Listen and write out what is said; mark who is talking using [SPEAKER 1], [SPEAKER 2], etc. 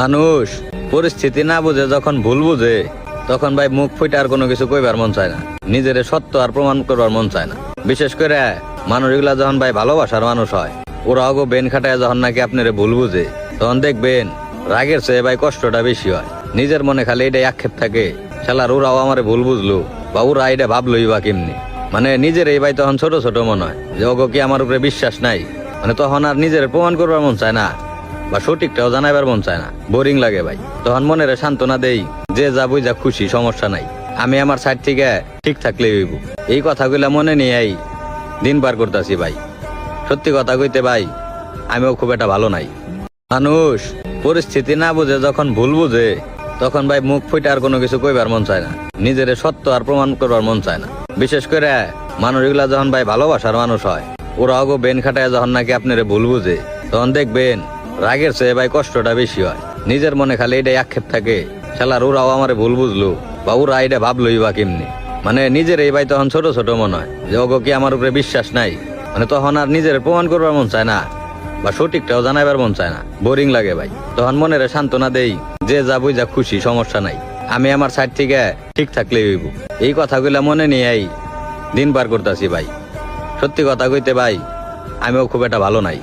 [SPEAKER 1] মানুষ পরিস্থিতি না বুঝে যখন ভুল বুঝে তখন ভাই মুখ ফুটে আর কোনো কিছু কইবার মন চায় না, নিজের সত্য আর প্রমাণ করবার মন চায় না। বিশেষ করে মানুষগুলা যখন ভাই ভালোবাসার মানুষ হয়, ওরা অগো বেন খাটায় যখন নাকি আপনার ভুল বুঝে, তখন দেখবেন রাগের চেয়ে ভাই কষ্টটা বেশি হয়। নিজের মনে খালি এটাই আক্ষেপ থাকে, শালার ওরাও আমারে ভুল বুঝলো বা ওরা এটা ভাবলোই বা কেমনি। মানে নিজের এই ভাই তখন ছোট ছোট মনে হয় যে ওগো কি আমার উপরে বিশ্বাস নাই। মানে তখন আর নিজের প্রমাণ করবার মন চায় না বা সঠিকটাও জানাইবার মন চায় না, বোরিং লাগে ভাই। তখন মনের সান্ত্বনা দেই যে যা বুঝা খুশি, সমস্যা নাই, আমি আমার সাইড থেকে ঠিক থাকলে হইব। এই কথাগুলা মনে নিয়েই দিন পার করতেছি ভাই। সত্যি কথা কইতে ভাই আমিও খুব একটা ভালো নাই। মানুষ পরিস্থিতি না বুঝে যখন ভুল বুঝে তখন ভাই মুখ ফুটে আর কোনো কিছু কইবার মন চায় না, নিজের সত্য আর প্রমাণ করবার মন চায় না। বিশেষ করে মানুষগুলা যখন ভাই ভালোবাসার মানুষ হয়, ওরা অগো বেন খাটায় যখন নাকি আপনার ভুল বুঝে, তখন দেখবেন রাগের চেয়ে ভাই কষ্টটা বেশি হয়। নিজের মনে খালি এটাই আক্ষেপ থাকে, শালার ওরাও আমারে ভুল বুঝলো বা ওরা এটা ভাবলোই বা কেমনি। মানে নিজের এই ভাই তখন ছোট ছোট মনে হয় যে ওগো কি আমার উপরে বিশ্বাস নাই। মানে তখন আর নিজের প্রমাণ করবার মন চায় না বা সঠিকটাও জানাইবার মন চায় না, বোরিং লাগে ভাই। তখন মনের সান্ত্বনা দেই যে যা বুঝা খুশি, সমস্যা নাই, আমি আমার সাইড থেকে ঠিক থাকলে হইব। এই কথাগুলা মনে নিয়েই দিন পার করতেছি ভাই। সত্যি কথা কইতে ভাই আমিও খুব একটা ভালো নাই।